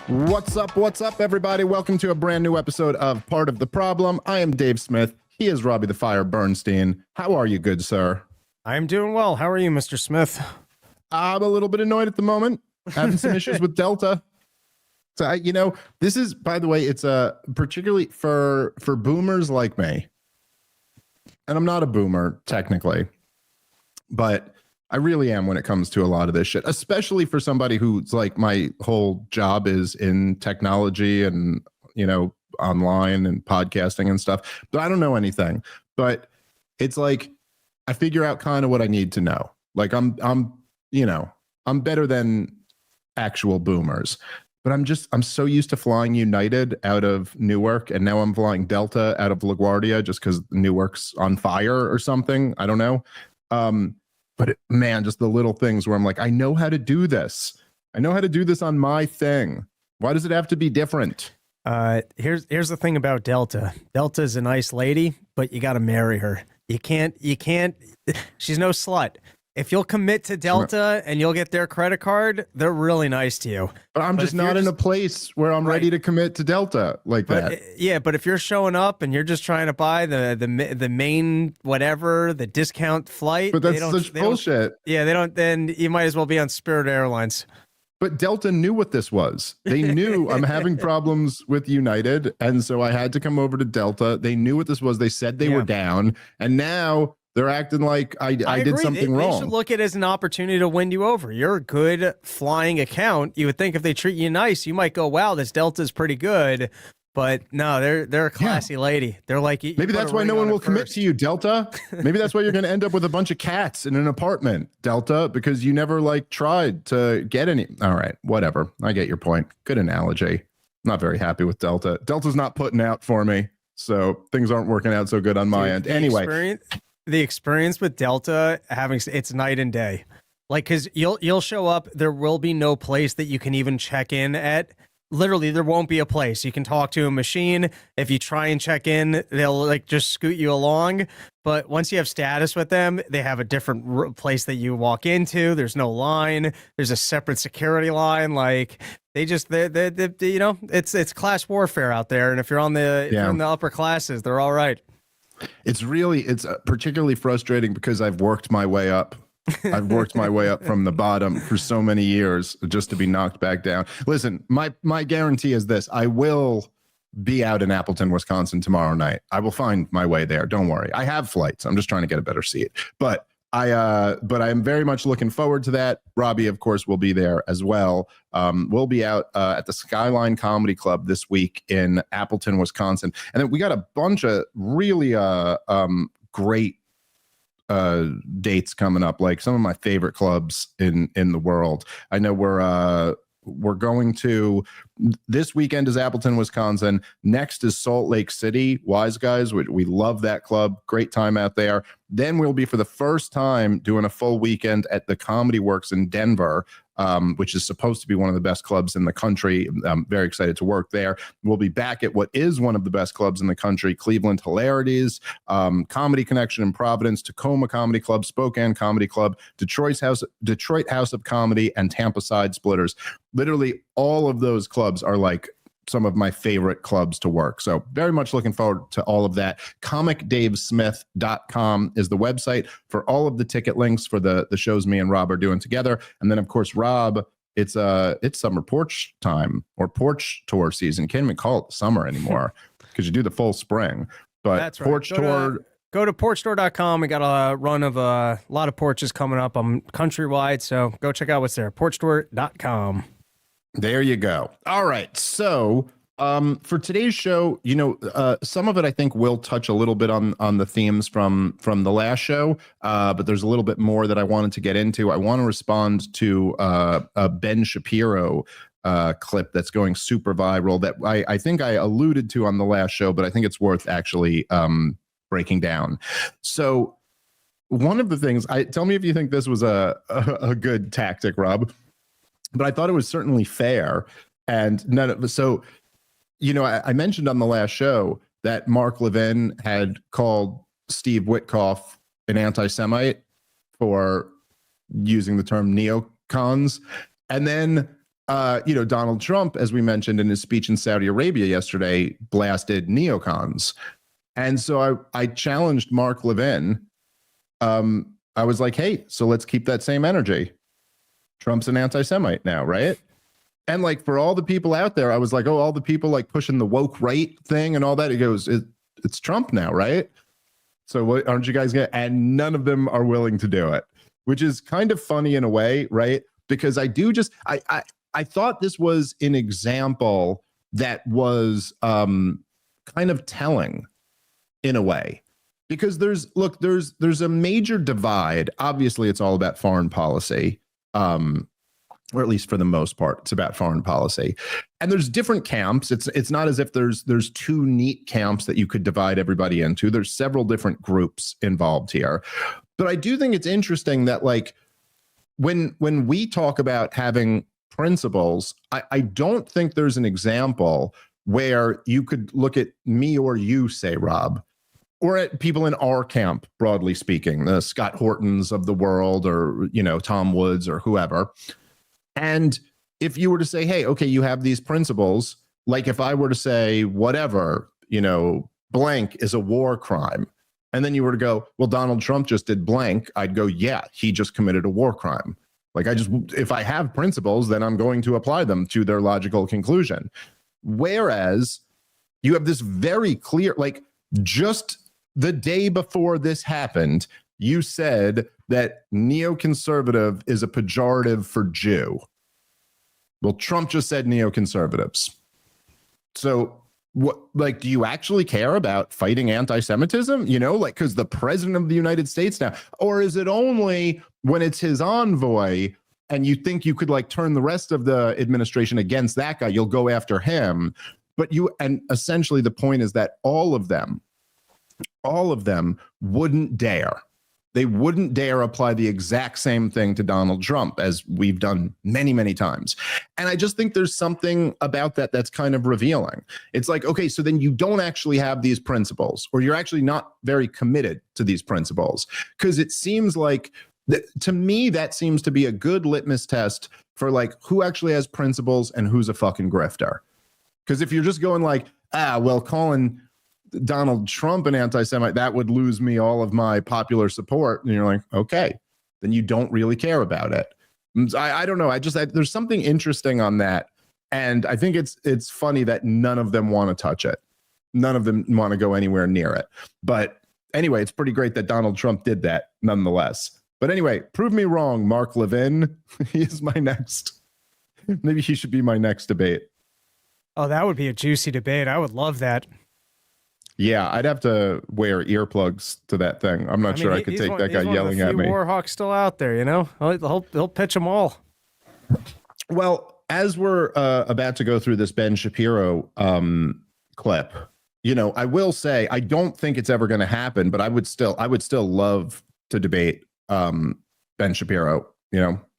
What's up, everybody? Welcome to a brand new episode of Part of the Problem. I am Dave Smith. He is Robbie the Fire Bernstein. How are you, good sir? I'm doing well. How are you, Mr. Smith? I'm a little bit annoyed at the moment. Having some issues with Delta. So, this is, by the way, it's particularly for boomers like me. And I'm not a boomer, technically. But I really am when it comes to a lot of this shit, especially for somebody who's like, my whole job is in technology and, online and podcasting and stuff, but I don't know anything. But it's like, I figure out kind of what I need to know. Like I'm better than actual boomers, but I'm so used to flying United out of Newark, and now I'm flying Delta out of LaGuardia just because Newark's on fire or something. I don't know. But man, just the little things where I'm like, I know how to do this. I know how to do this on my thing. Why does it have to be different? Here's the thing about Delta. Delta's a nice lady, but you got to marry her. You can't, she's no slut. If you'll commit to Delta and you'll get their credit card, they're really nice to you. But I'm just not in a place where I'm ready to commit to Delta like that. Yeah, but if you're showing up and you're just trying to buy the main whatever, the discount flight, but that's such bullshit. Yeah, they don't. Then you might as well be on Spirit Airlines. But Delta knew what this was. They knew I'm having problems with United, and so I had to come over to Delta. They knew what this was. They said they were down, and now they're acting like I did something wrong. They should look at it as an opportunity to win you over. You're a good flying account. You would think if they treat you nice, you might go, wow, this Delta's pretty good. But no, they're a classy lady. They're like, maybe that's why no one will commit to you, Delta. Maybe that's why you're going to end up with a bunch of cats in an apartment, Delta, because you never tried to get any. All right, whatever. I get your point. Good analogy. Not very happy with Delta. Delta's not putting out for me, so things aren't working out so good on my end. Anyway. The experience with Delta it's night and day. Like, because you'll show up, there will be no place that you can even check in at. Literally, there won't be a place. You can talk to a machine. If you try and check in, they'll just scoot you along. But once you have status with them, they have a different place that you walk into. There's no line. There's a separate security line. Like it's class warfare out there. And if you're if you're in the upper classes, they're all right. It's particularly frustrating because I've worked my way up. I've worked my way up from the bottom for so many years just to be knocked back down. Listen, my guarantee is this. I will be out in Appleton, Wisconsin tomorrow night. I will find my way there. Don't worry. I have flights. I'm just trying to get a better seat. But I am very much looking forward to that. Robbie, of course, will be there as well. We'll be out at the Skyline Comedy Club this week in Appleton, Wisconsin. And then we got a bunch of really great dates coming up, like some of my favorite clubs in the world. I know we're going to, this weekend is Appleton, Wisconsin. Next is Salt Lake City, Wise Guys. We love that club. Great time out there. Then we'll be for the first time doing a full weekend at the Comedy Works in Denver, which is supposed to be one of the best clubs in the country. I'm very excited to work there. We'll be back at what is one of the best clubs in the country, Cleveland Hilarities, Comedy Connection in Providence, Tacoma Comedy Club, Spokane Comedy Club, Detroit House of Comedy, and Tampa Side Splitters. Literally all of those clubs are like some of my favorite clubs to work. So very much looking forward to all of that. comicdavesmith.com is the website for all of the ticket links for the shows me and Rob are doing together. And then of course, Rob, it's summer porch time or porch tour season. Can't even call it summer anymore because you do the full spring. But that's right. Porch tour. Go to porchstore.com. We got a run of a lot of porches coming up. I'm countrywide, so go check out what's there. porchstore.com. There you go. All right. So for today's show, some of it I think will touch a little bit on the themes from the last show, but there's a little bit more that I wanted to get into. I want to respond to a Ben Shapiro clip that's going super viral that I think I alluded to on the last show, but I think it's worth actually breaking down. So one of the things, tell me if you think this was a good tactic, Rob. But I thought it was certainly fair. And so, I mentioned on the last show that Mark Levin had called Steve Witkoff an anti-Semite for using the term neocons. And then Donald Trump, as we mentioned in his speech in Saudi Arabia yesterday, blasted neocons. And so I challenged Mark Levin. I was like, hey, so let's keep that same energy. Trump's an anti-Semite now, right? And like for all the people out there, I was like, oh, all the people like pushing the woke right thing and all that. He goes, it's Trump now, right? So what aren't you guys getting? And none of them are willing to do it, which is kind of funny in a way, right? Because I thought this was an example that was kind of telling in a way. Because there's a major divide. Obviously, it's all about foreign policy, or at least for the most part, it's about foreign policy. And there's different camps. It's not as if there's two neat camps that you could divide everybody into. There's several different groups involved here. But I do think it's interesting that like when we talk about having principles, I don't think there's an example where you could look at me or you, say, Rob, or at people in our camp, broadly speaking, the Scott Hortons of the world, or, Tom Woods or whoever. And if you were to say, hey, okay, you have these principles, like if I were to say whatever, blank is a war crime. And then you were to go, well, Donald Trump just did blank. I'd go, yeah, he just committed a war crime. Like if I have principles, then I'm going to apply them to their logical conclusion. Whereas you have this very clear, like just the day before this happened, you said that neoconservative is a pejorative for Jew. Well, Trump just said neoconservatives. So what, like, do you actually care about fighting anti-Semitism? Because the president of the United States now, or is it only when it's his envoy and you think you could like turn the rest of the administration against that guy, you'll go after him. And essentially the point is that all of them wouldn't dare. They wouldn't dare apply the exact same thing to Donald Trump, as we've done many, many times. And I just think there's something about that that's kind of revealing. It's like, okay, so then you don't actually have these principles, or you're actually not very committed to these principles. Because it seems like, to me, that seems to be a good litmus test for like who actually has principles and who's a fucking grifter. Because if you're just going like, calling Donald Trump an anti-Semite, that would lose me all of my popular support. And you're like, okay, then you don't really care about it. I don't know. There's something interesting on that. And I think it's funny that none of them want to touch it. None of them want to go anywhere near it. But anyway, it's pretty great that Donald Trump did that nonetheless. But anyway, prove me wrong, Mark Levin. He is my next. Maybe he should be my next debate. Oh, that would be a juicy debate. I would love that. Yeah, I'd have to wear earplugs to that thing. I'm not sure I could take that guy yelling at me. Warhawks still out there, He'll pitch them all. Well, as we're about to go through this Ben Shapiro clip, I will say I don't think it's ever going to happen, but I would still love to debate Ben Shapiro.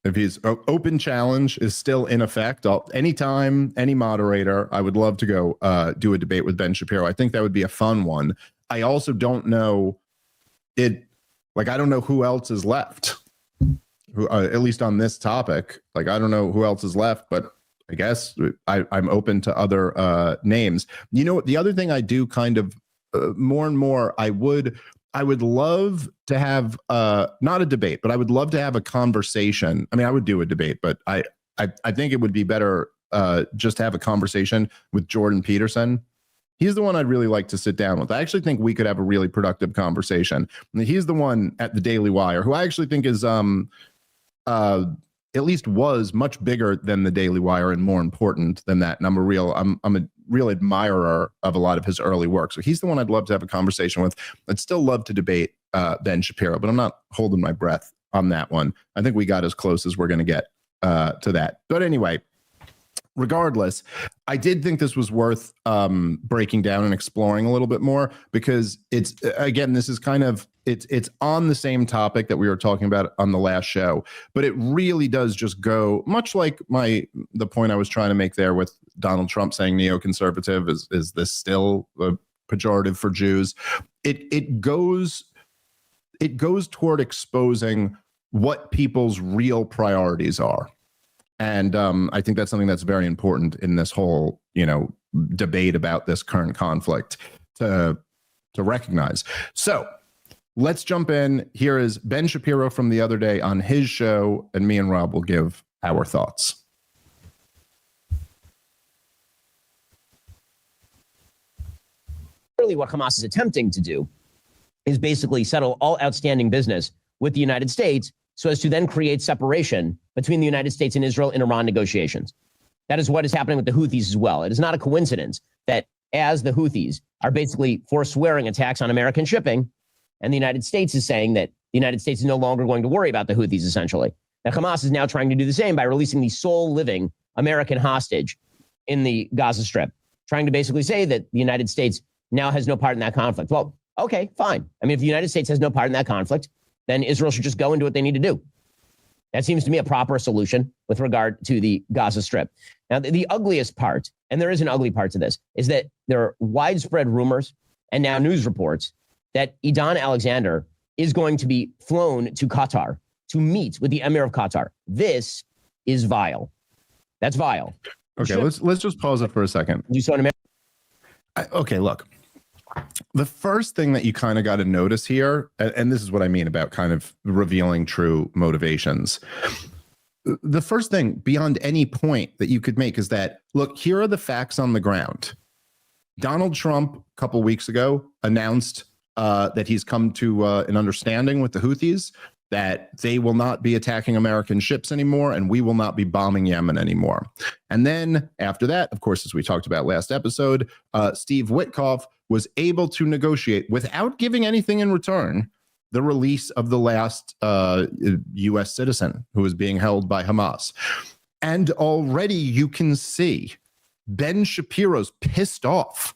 If he's open challenge is still in effect, anytime, any moderator, I would love to go do a debate with Ben Shapiro. I think that would be a fun one. I also don't know I don't know who else is left, at least on this topic. Like, I don't know who else is left, but I guess I'm open to other names. The other thing I do kind of more and more, I would love to have not a debate, but I would love to have a conversation. I mean, I would do a debate, but I think it would be better just to have a conversation with Jordan Peterson. He's the one I'd really like to sit down with. I actually think we could have a really productive conversation. He's the one at the Daily Wire who I actually think is at least was much bigger than the Daily Wire and more important than that. And I'm a real admirer of a lot of his early work. So he's the one I'd love to have a conversation with. I'd still love to debate Ben Shapiro, but I'm not holding my breath on that one. I think we got as close as we're going to get to that. But anyway, regardless, I did think this was worth breaking down and exploring a little bit more, because it's, again, this is kind of, it's on the same topic that we were talking about on the last show, but it really does just go much like the point I was trying to make there with Donald Trump saying neoconservative is this still a pejorative for Jews? It goes toward exposing what people's real priorities are. And I think that's something that's very important in this whole, debate about this current conflict to recognize. So let's jump in. Here is Ben Shapiro from the other day on his show, and me and Rob will give our thoughts. Really, what Hamas is attempting to do is basically settle all outstanding business with the United States so as to then create separation between the United States and Israel in Iran negotiations. That is what is happening with the Houthis as well. It is not a coincidence that as the Houthis are basically forswearing attacks on American shipping, and the United States is saying that the United States is no longer going to worry about the Houthis, essentially. Now, Hamas is now trying to do the same by releasing the sole living American hostage in the Gaza Strip, trying to basically say that the United States now has no part in that conflict. Well, okay, fine. I mean, if the United States has no part in that conflict, then Israel should just go and do what they need to do. That seems to me a proper solution with regard to the Gaza Strip. Now, the ugliest part, and there is an ugly part to this, is that there are widespread rumors and now news reports that Idan Alexander is going to be flown to Qatar to meet with the Emir of Qatar. This is vile. That's vile. Okay, let's just pause it for a second. You saw in America. Okay, look. The first thing that you kind of got to notice here, and this is what I mean about kind of revealing true motivations. The first thing beyond any point that you could make is that, look, here are the facts on the ground. Donald Trump, a couple weeks ago, announced that he's come to an understanding with the Houthis that they will not be attacking American ships anymore, and we will not be bombing Yemen anymore. And then after that, of course, as we talked about last episode, Steve Witkoff was able to negotiate without giving anything in return the release of the last U.S. citizen who was being held by Hamas. And already you can see Ben Shapiro's pissed off.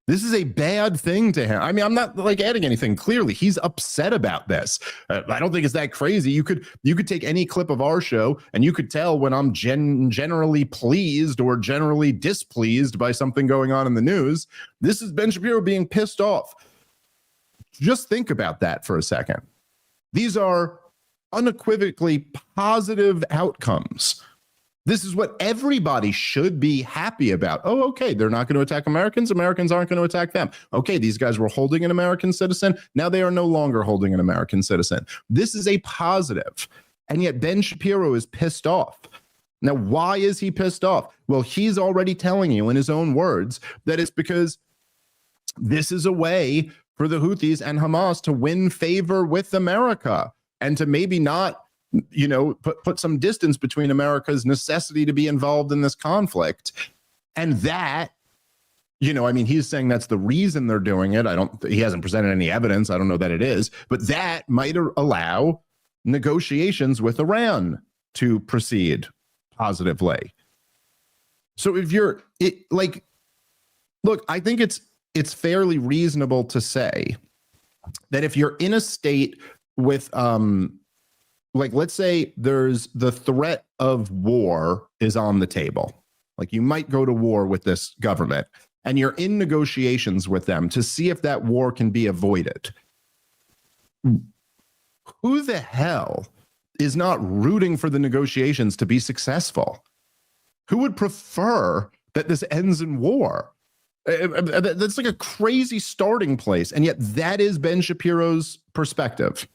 This is a bad thing to him. I mean, I'm not like adding anything. Clearly, he's upset about this. I don't think it's that crazy. You could take any clip of our show and you could tell when I'm generally pleased or generally displeased by something going on in the news. This is Ben Shapiro being pissed off. Just think about that for a second. These are unequivocally positive outcomes. This is what everybody should be happy about. Oh, okay, they're not going to attack Americans. Americans aren't going to attack them. Okay, these guys were holding an American citizen. Now they are no longer holding an American citizen. This is a positive. And yet Ben Shapiro is pissed off. Now, why is he pissed off? Well, he's already telling you in his own words that it's because this is a way for the Houthis and Hamas to win favor with America and to maybe not put some distance between America's necessity to be involved in this conflict. And that, he's saying that's the reason they're doing it. He hasn't presented any evidence. I don't know that it is, but that might allow negotiations with Iran to proceed positively. So look, I think it's fairly reasonable to say that if you're in a state with, let's say there's the threat of war is on the table. Like you might go to war with this government and you're in negotiations with them to see if that war can be avoided. Who the hell is not rooting for the negotiations to be successful? Who would prefer that this ends in war? That's like a crazy starting place. And yet that is Ben Shapiro's perspective.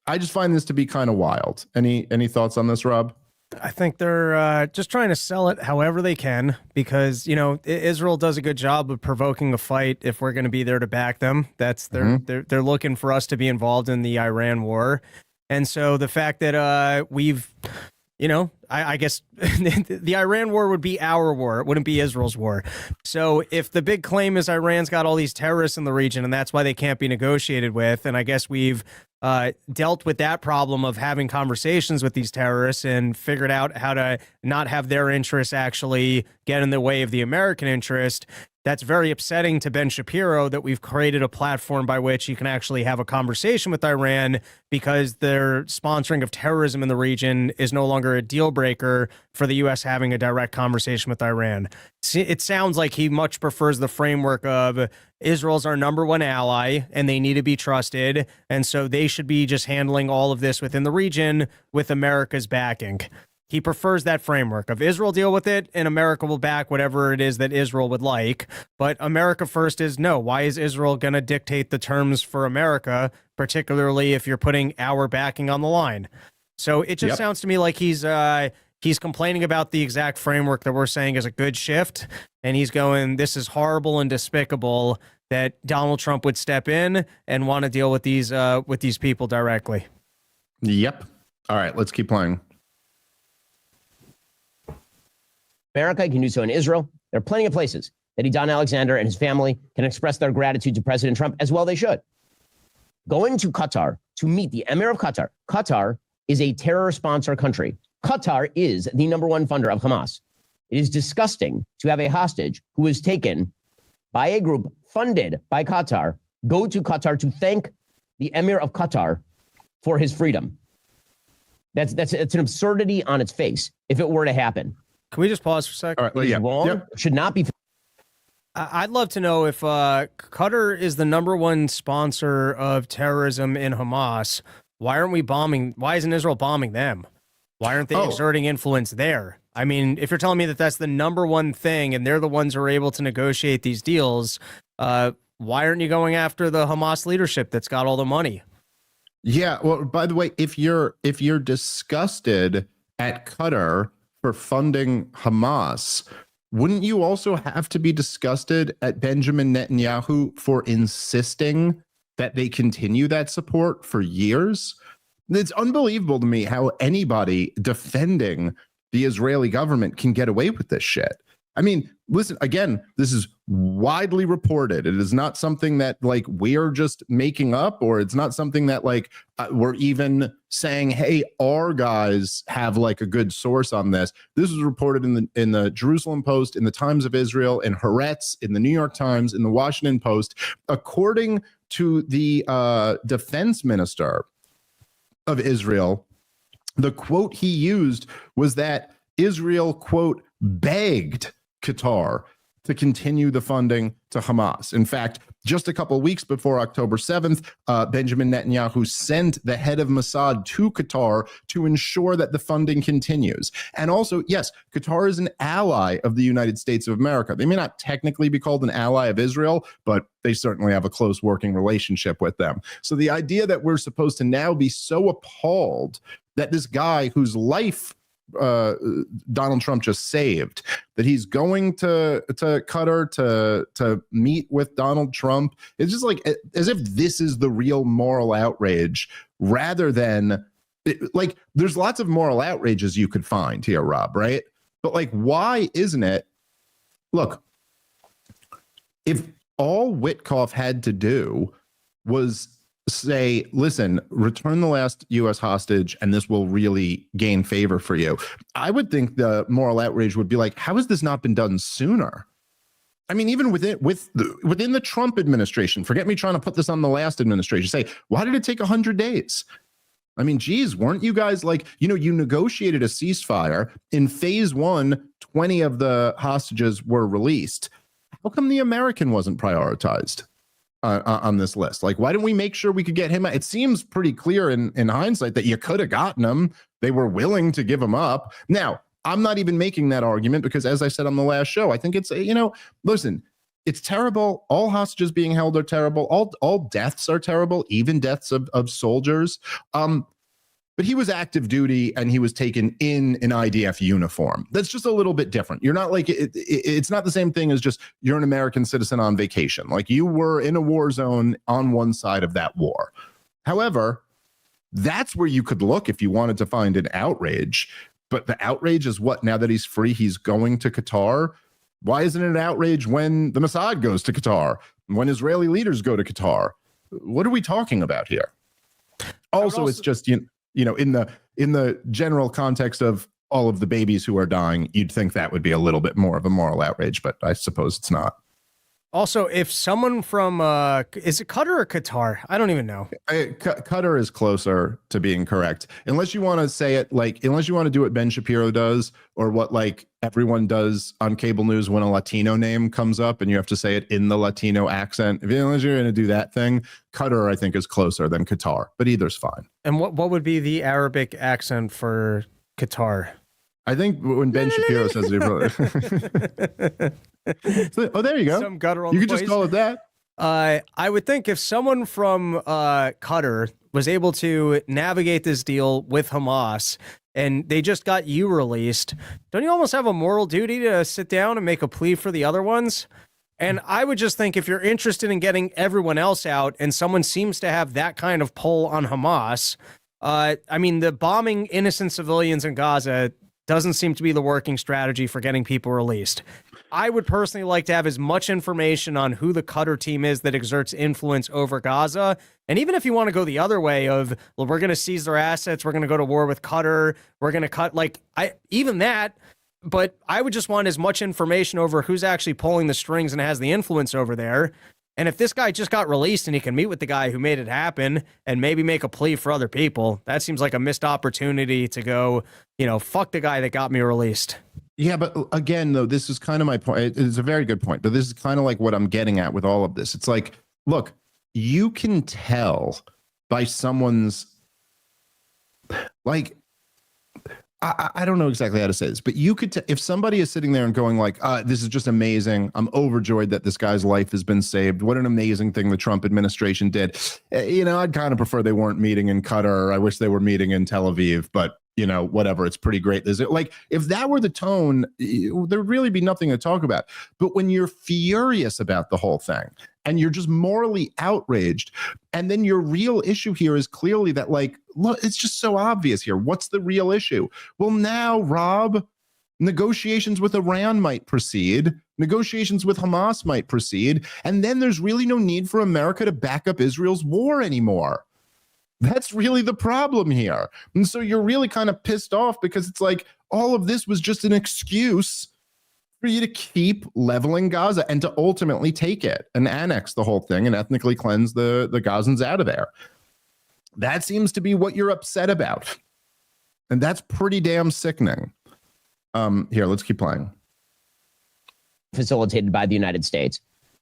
I just find this to be kind of wild. Any thoughts on this, Rob? I think they're just trying to sell it however they can because, Israel does a good job of provoking a fight if we're going to be there to back them. That's they're looking for us to be involved in the Iran war. And so the fact that we've, I guess the Iran war would be our war. It wouldn't be Israel's war. So if the big claim is Iran's got all these terrorists in the region and that's why they can't be negotiated with, and I guess we've dealt with that problem of having conversations with these terrorists and figured out how to not have their interests actually get in the way of the American interest. That's very upsetting to Ben Shapiro that we've created a platform by which you can actually have a conversation with Iran because their sponsoring of terrorism in the region is no longer a deal breaker for the U.S. having a direct conversation with Iran. It sounds like he much prefers the framework of Israel's our number one ally and they need to be trusted. And so they should be just handling all of this within the region with America's backing. He prefers that framework of Israel deal with it and America will back whatever it is that Israel would like. But America first is no. Why is Israel going to dictate the terms for America, particularly if you're putting our backing on the line? So it just sounds to me like he's complaining about the exact framework that we're saying is a good shift. And he's going, this is horrible and despicable that Donald Trump would step in and want to deal with these people directly. Yep. All right, let's keep playing. America can do so in Israel. There are plenty of places that Don Alexander and his family can express their gratitude to President Trump, as well they should. Going to Qatar to meet the Emir of Qatar. Qatar is a terror sponsor country. Qatar is the number one funder of Hamas. It is disgusting to have a hostage who was taken by a group funded by Qatar go to Qatar to thank the Emir of Qatar for his freedom. It's an absurdity on its face if it were to happen. Can we just pause for a second? All right, well, yeah. Wrong. Yep. Should not be. I'd love to know if Qatar is the number one sponsor of terrorism in Hamas. Why aren't we bombing? Why isn't Israel bombing them? Why aren't they exerting influence there? I mean, if you're telling me that that's the number one thing and they're the ones who are able to negotiate these deals, why aren't you going after the Hamas leadership that's got all the money? Yeah. Well, by the way, if you're disgusted at Qatar for funding Hamas, wouldn't you also have to be disgusted at Benjamin Netanyahu for insisting that they continue that support for years? It's unbelievable to me how anybody defending the Israeli government can get away with this shit. I mean, listen, again, this is widely reported. It is not something that like we're just making up, or it's not something that like we're even saying, hey, our guys have like a good source on this. This was reported in the Jerusalem Post, in the Times of Israel, in Haaretz, in the New York Times, in the Washington Post. According to the defense minister of Israel, the quote he used was that Israel, quote, begged Qatar to continue the funding to Hamas. In fact, just a couple of weeks before October 7th, Benjamin Netanyahu sent the head of Mossad to Qatar to ensure that the funding continues. And also, yes, Qatar is an ally of the United States of America. They may not technically be called an ally of Israel, but they certainly have a close working relationship with them. So the idea that we're supposed to now be so appalled that this guy whose life Donald Trump just saved, that he's going to Qatar to meet with Donald Trump. It's just like as if this is the real moral outrage, rather than like there's lots of moral outrages you could find here, Rob, right? But like, why isn't it? Look, if all Witkoff had to do was say, listen, return the last U.S. hostage, and this will really gain favor for you, I would think the moral outrage would be like, how has this not been done sooner? I mean, even within the Trump administration, forget me trying to put this on the last administration, say, why did it take 100 days? I mean, geez, weren't you guys like, you negotiated a ceasefire. In phase 1, 20 of the hostages were released. How come the American wasn't prioritized on this list? Like, why didn't we make sure we could get him? It seems pretty clear in hindsight that you could have gotten him. They were willing to give him up. Now, I'm not even making that argument because, as I said on the last show, I think it's, listen, it's terrible. All hostages being held are terrible. All deaths are terrible, even deaths of soldiers. But he was active duty and he was taken in an IDF uniform. That's just a little bit different. You're not like, it's not the same thing as just you're an American citizen on vacation. Like you were in a war zone on one side of that war. However, that's where you could look if you wanted to find an outrage. But the outrage is what? Now that he's free, he's going to Qatar. Why isn't it an outrage when the Mossad goes to Qatar? When Israeli leaders go to Qatar? What are we talking about here? Also, it's just, in the general context of all of the babies who are dying, you'd think that would be a little bit more of a moral outrage, but I suppose it's not. Also, if someone from, is it Qatar or Qatar? I don't even know. Qatar is closer to being correct. Unless you want to say it unless you want to do what Ben Shapiro does, or what like everyone does on cable news when a Latino name comes up and you have to say it in the Latino accent. Unless you're going to do that thing, Qatar, I think, is closer than Qatar, but either's fine. And what would be the Arabic accent for Qatar? I think when Ben Shapiro says it, oh, there you go. Some guttural You could voice. just call it that. I would think if someone from Qatar was able to navigate this deal with Hamas and they just got you released, don't you almost have a moral duty to sit down and make a plea for the other ones? And I would just think if you're interested in getting everyone else out and someone seems to have that kind of pull on Hamas, I mean, the bombing innocent civilians in Gaza doesn't seem to be the working strategy for getting people released. I would personally like to have as much information on who the Qatar team is that exerts influence over Gaza. And even if you want to go the other way of, well, we're going to seize their assets, we're going to go to war with Qatar, we're going to cut, even that. But I would just want as much information over who's actually pulling the strings and has the influence over there. And if this guy just got released and he can meet with the guy who made it happen and maybe make a plea for other people, that seems like a missed opportunity to go, fuck the guy that got me released. Yeah, but again, though, this is kind of my point. It's a very good point, but this is kind of like what I'm getting at with all of this. It's like, look, you can tell by someone's, I don't know exactly how to say this, but you could, if somebody is sitting there and going like, this is just amazing. I'm overjoyed that this guy's life has been saved. What an amazing thing the Trump administration did. I'd kind of prefer they weren't meeting in Qatar. I wish they were meeting in Tel Aviv, but whatever, it's pretty great. Is it like, if that were the tone, there would really be nothing to talk about. But when you're furious about the whole thing and you're just morally outraged, and then your real issue here is clearly that, look, it's just so obvious here. What's the real issue? Well, now, Rob, negotiations with Iran might proceed. Negotiations with Hamas might proceed. And then there's really no need for America to back up Israel's war anymore. That's really the problem here. And so you're really kind of pissed off because it's like all of this was just an excuse for you to keep leveling Gaza and to ultimately take it and annex the whole thing and ethnically cleanse the Gazans out of there. That seems to be what you're upset about. And that's pretty damn sickening. Here, let's keep playing. Facilitated by the United States.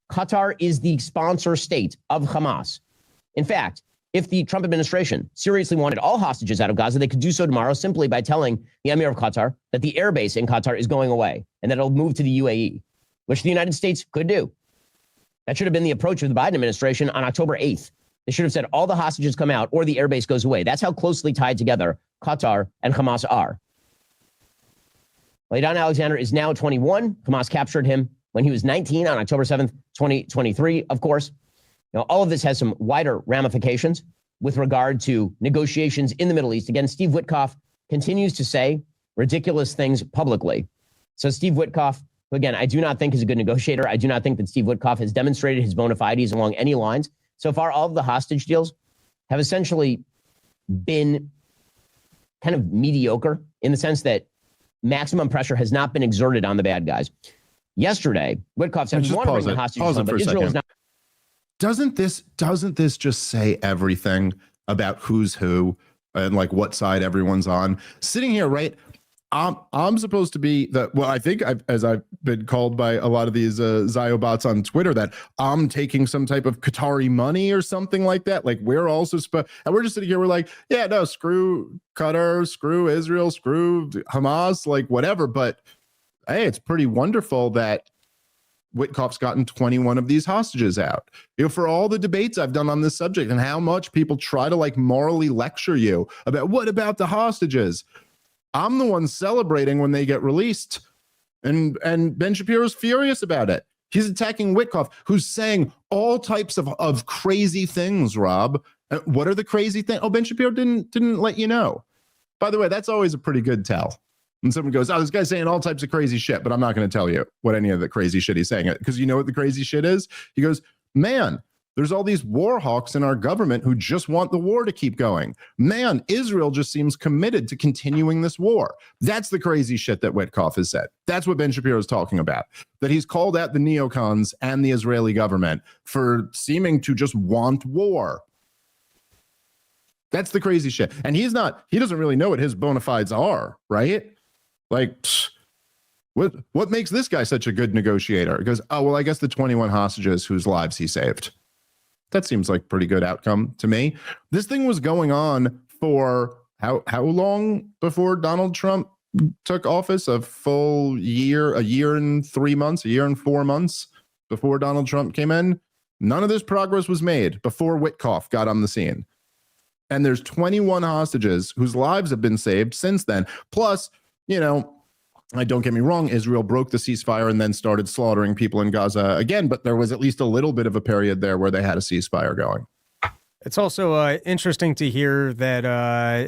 Qatar is the sponsor state of Hamas. In fact, if the Trump administration seriously wanted all hostages out of Gaza, they could do so tomorrow simply by telling the Emir of Qatar that the airbase in Qatar is going away and that it'll move to the UAE, which the United States could do. That should have been the approach of the Biden administration on October 8th. They should have said all the hostages come out or the airbase goes away. That's how closely tied together Qatar and Hamas are. Laidan Alexander is now 21. Hamas captured him when he was 19 on October 7th, 2023, of course. Now, all of this has some wider ramifications with regard to negotiations in the Middle East. Again, Steve Witkoff continues to say ridiculous things publicly. So Steve Witkoff, who again, I do not think is a good negotiator. I do not think that Steve Witkoff has demonstrated his bona fides along any lines. So far, all of the hostage deals have essentially been kind of mediocre in the sense that maximum pressure has not been exerted on the bad guys. Yesterday, Witkoff said we want to bring the hostages on, but Israel is not. Doesn't this just say everything about who's who and what side everyone's on? Sitting here, right? I'm supposed to be I think as I've been called by a lot of these Ziobots on Twitter, that I'm taking some type of Qatari money or something like that. We're also and we're just sitting here. We're like, yeah, no, screw Qatar, screw Israel, screw Hamas, whatever. But hey, it's pretty wonderful that Witkoff's gotten 21 of these hostages out. For all the debates I've done on this subject and how much people try to morally lecture you about what about the hostages, I'm the one celebrating when they get released. And Ben Shapiro's furious about it. He's attacking Witkoff, who's saying all types of crazy things, Rob. What are the crazy things? Oh, Ben Shapiro didn't let you know. By the way, that's always a pretty good tell. And someone goes, oh, this guy's saying all types of crazy shit, but I'm not going to tell you what any of the crazy shit he's saying. Because you know what the crazy shit is? He goes, man, there's all these war hawks in our government who just want the war to keep going. Man, Israel just seems committed to continuing this war. That's the crazy shit that Witkoff has said. That's what Ben Shapiro is talking about. That he's called out the neocons and the Israeli government for seeming to just want war. That's the crazy shit. And he doesn't really know what his bona fides are, right? What makes this guy such a good negotiator? He goes, oh, well, I guess the 21 hostages whose lives he saved. That seems like a pretty good outcome to me. This thing was going on for how long before Donald Trump took office, a year and 3 months, a year and 4 months before Donald Trump came in. None of this progress was made before Witkoff got on the scene. And there's 21 hostages whose lives have been saved since then. Plus, don't get me wrong, Israel broke the ceasefire and then started slaughtering people in Gaza again, but there was at least a little bit of a period there where they had a ceasefire going. It's also interesting to hear that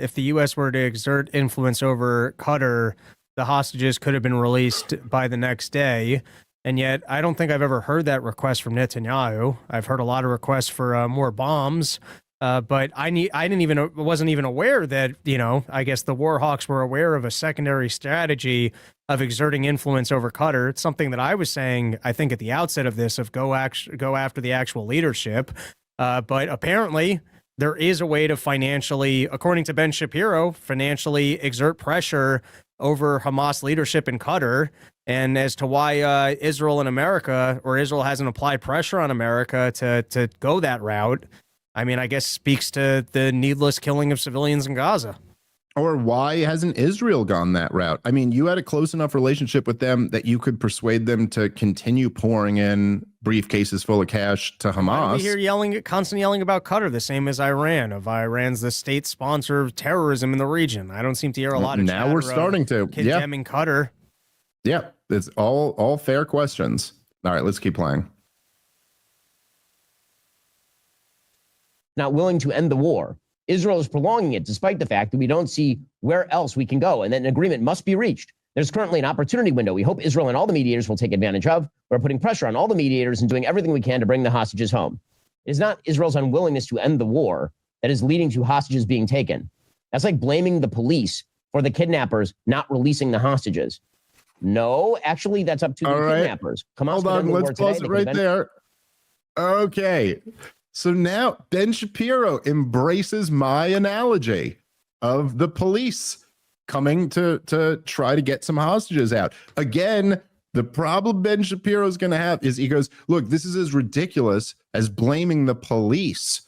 if the U.S. were to exert influence over Qatar, the hostages could have been released by the next day. And yet, I don't think I've ever heard that request from Netanyahu. I've heard a lot of requests for more bombs. But I wasn't even aware that, I guess the war hawks were aware of a secondary strategy of exerting influence over Qatar. It's something that I was saying, I think, at the outset of this, of go after the actual leadership. But apparently there is a way to financially, according to Ben Shapiro, financially exert pressure over Hamas leadership in Qatar. And as to why Israel and America, or Israel hasn't applied pressure on America to go that route, I mean, I guess speaks to the needless killing of civilians in Gaza. Or why hasn't Israel gone that route? I mean, you had a close enough relationship with them that you could persuade them to continue pouring in briefcases full of cash to Hamas. We hear constantly yelling about Qatar, the same as Iran. Iran's the state sponsor of terrorism in the region. I don't seem to hear a lot of now we're starting to condemning Qatar. Yeah, it's all fair questions. All right, let's keep playing. Not willing to end the war. Israel is prolonging it despite the fact that we don't see where else we can go and that an agreement must be reached. There's currently an opportunity window we hope Israel and all the mediators will take advantage of. We're putting pressure on all the mediators and doing everything we can to bring the hostages home. It is not Israel's unwillingness to end the war that is leading to hostages being taken. That's like blaming the police for the kidnappers not releasing the hostages. No, actually, that's up to the kidnappers. Hamas Hold on, let's pause it right there. Okay. So now Ben Shapiro embraces my analogy of the police coming to try to get some hostages out. Again, the problem Ben Shapiro is going to have is he goes, look, this is as ridiculous as blaming the police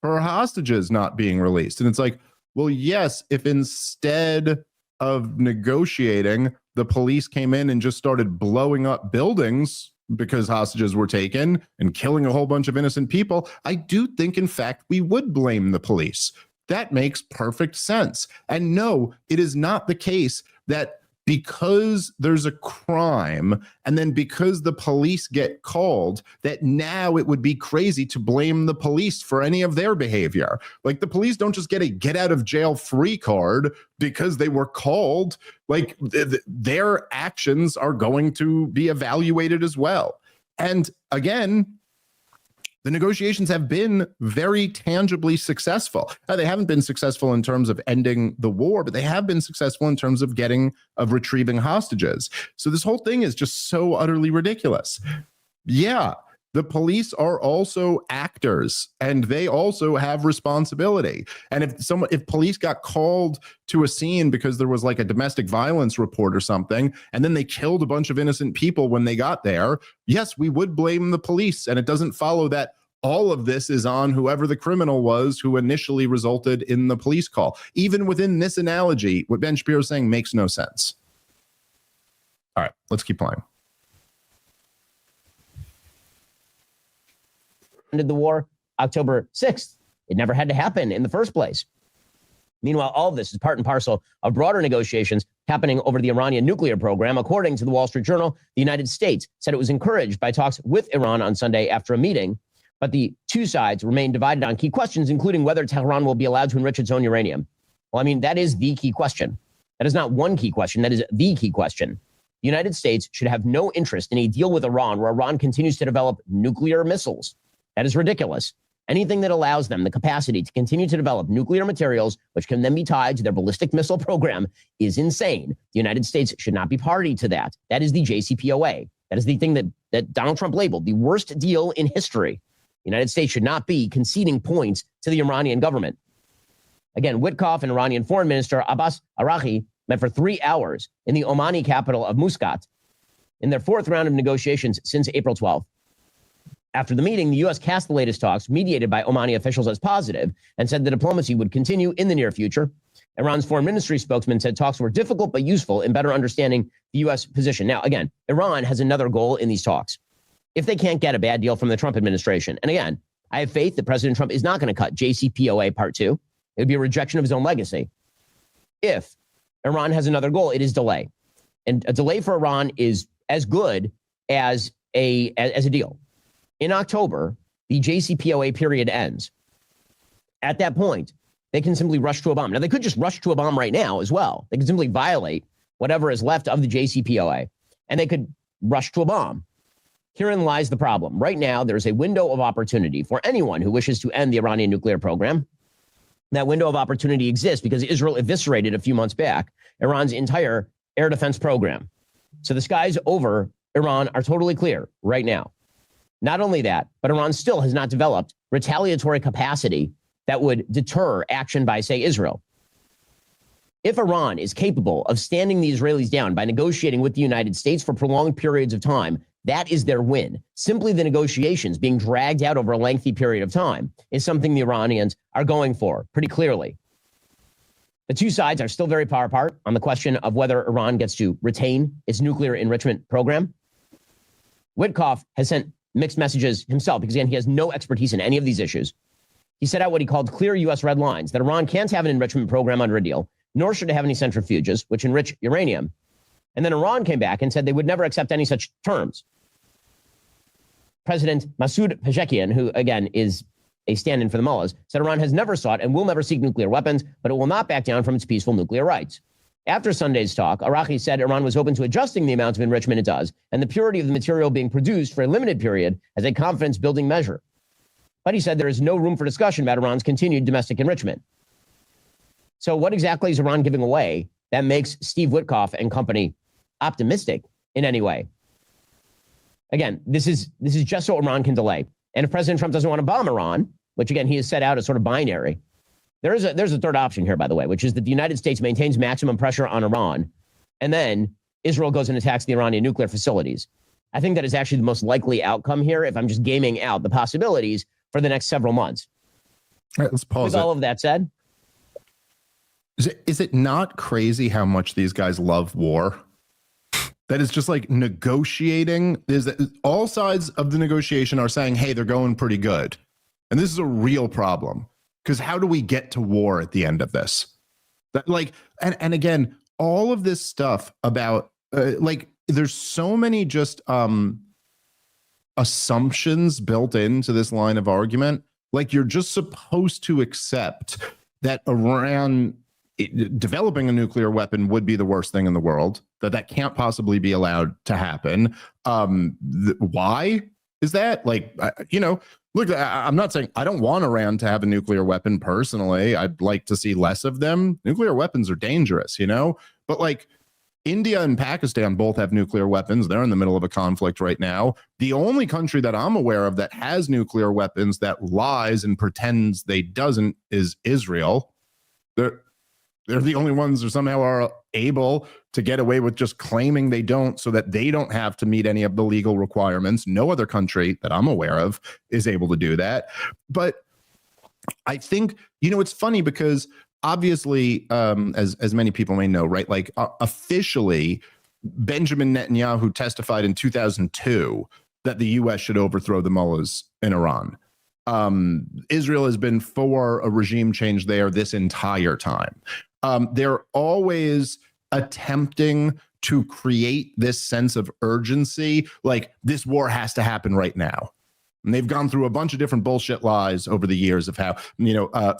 for hostages not being released. And it's like, well, yes, if instead of negotiating, the police came in and just started blowing up buildings because hostages were taken and killing a whole bunch of innocent people, I do think, in fact, we would blame the police. That makes perfect sense. And no, it is not the case that because there's a crime and then because the police get called, that now it would be crazy to blame the police for any of their behavior. Like, the police don't just get a get out of jail free card because they were called. Like, their actions are going to be evaluated as well. And again, the negotiations have been very tangibly successful. Now, they haven't been successful in terms of ending the war, but they have been successful in terms of retrieving hostages. So this whole thing is just so utterly ridiculous. Yeah, the police are also actors and they also have responsibility. And if police got called to a scene because there was like a domestic violence report or something, and then they killed a bunch of innocent people when they got there, yes, we would blame the police. And it doesn't follow that all of this is on whoever the criminal was who initially resulted in the police call. Even within this analogy, what Ben Shapiro is saying makes no sense. All right, let's keep playing. Ended the war October 6th. It never had to happen in the first place. Meanwhile, all of this is part and parcel of broader negotiations happening over the Iranian nuclear program. According to the Wall Street Journal, the United States said it was encouraged by talks with Iran on Sunday after a meeting, but the two sides remain divided on key questions, including whether Tehran will be allowed to enrich its own uranium. Well, I mean, that is the key question. That is not one key question. That is the key question. The United States should have no interest in a deal with Iran where Iran continues to develop nuclear missiles. That is ridiculous. Anything that allows them the capacity to continue to develop nuclear materials, which can then be tied to their ballistic missile program, is insane. The United States should not be party to that. That is the JCPOA. That is the thing that Donald Trump labeled the worst deal in history. The United States should not be conceding points to the Iranian government. Again, Witkoff and Iranian Foreign Minister Abbas Araghchi met for 3 hours in the Omani capital of Muscat in their fourth round of negotiations since April 12th. After the meeting, the U.S. cast the latest talks, mediated by Omani officials, as positive and said the diplomacy would continue in the near future. Iran's foreign ministry spokesman said talks were difficult but useful in better understanding the U.S. position. Now, again, Iran has another goal in these talks. If they can't get a bad deal from the Trump administration, and again, I have faith that President Trump is not going to cut JCPOA Part 2. It would be a rejection of his own legacy. If Iran has another goal, it is delay. And a delay for Iran is as good as a deal. In October, the JCPOA period ends. At that point, they can simply rush to a bomb. Now, they could just rush to a bomb right now as well. They could simply violate whatever is left of the JCPOA, and they could rush to a bomb. Herein lies the problem. Right now, there is a window of opportunity for anyone who wishes to end the Iranian nuclear program. That window of opportunity exists because Israel eviscerated a few months back Iran's entire air defense program. So the skies over Iran are totally clear right now. Not only that, but Iran still has not developed retaliatory capacity that would deter action by, say, Israel. If Iran is capable of standing the Israelis down by negotiating with the United States for prolonged periods of time, that is their win. Simply the negotiations being dragged out over a lengthy period of time is something the Iranians are going for pretty clearly. The two sides are still very far apart on the question of whether Iran gets to retain its nuclear enrichment program. Witkoff has sent mixed messages himself because, again, he has no expertise in any of these issues. He set out what he called clear U.S. red lines, that Iran can't have an enrichment program under a deal, nor should it have any centrifuges, which enrich uranium. And then Iran came back and said they would never accept any such terms. President Masoud Pezeshkian, who, again, is a stand-in for the mullahs, said Iran has never sought and will never seek nuclear weapons, but it will not back down from its peaceful nuclear rights. After Sunday's talk, Araki said Iran was open to adjusting the amount of enrichment it does and the purity of the material being produced for a limited period as a confidence-building measure. But he said there is no room for discussion about Iran's continued domestic enrichment. So what exactly is Iran giving away that makes Steve Witkoff and company optimistic in any way? Again, this is just so Iran can delay. And if President Trump doesn't want to bomb Iran, which again he has set out as sort of binary, there's a third option here, by the way, which is that the United States maintains maximum pressure on Iran, and then Israel goes and attacks the Iranian nuclear facilities. I think that is actually the most likely outcome here if I'm just gaming out the possibilities for the next several months. All right, let's pause. With all of that said, is it not crazy how much these guys love war? That is just like negotiating. Is that all sides of the negotiation are saying, hey, they're going pretty good. And this is a real problem. Because how do we get to war at the end of this? That, like, and again, all of this stuff about like, there's so many just assumptions built into this line of argument. Like, you're just supposed to accept that Iran developing a nuclear weapon would be the worst thing in the world, that can't possibly be allowed to happen. Why is that? Like, look, I'm not saying I don't want Iran to have a nuclear weapon personally. I'd like to see less of them. Nuclear weapons are dangerous, but like India and Pakistan both have nuclear weapons. They're in the middle of a conflict right now. The only country that I'm aware of that has nuclear weapons that lies and pretends they doesn't is Israel. They're the only ones who somehow are able to get away with just claiming they don't so that they don't have to meet any of the legal requirements. No other country that I'm aware of is able to do that. But I think, it's funny because obviously, as many people may know, right, like officially, Benjamin Netanyahu testified in 2002 that the U.S. should overthrow the mullahs in Iran. Israel has been for a regime change there this entire time. They're always attempting to create this sense of urgency, like this war has to happen right now. And they've gone through a bunch of different bullshit lies over the years of how,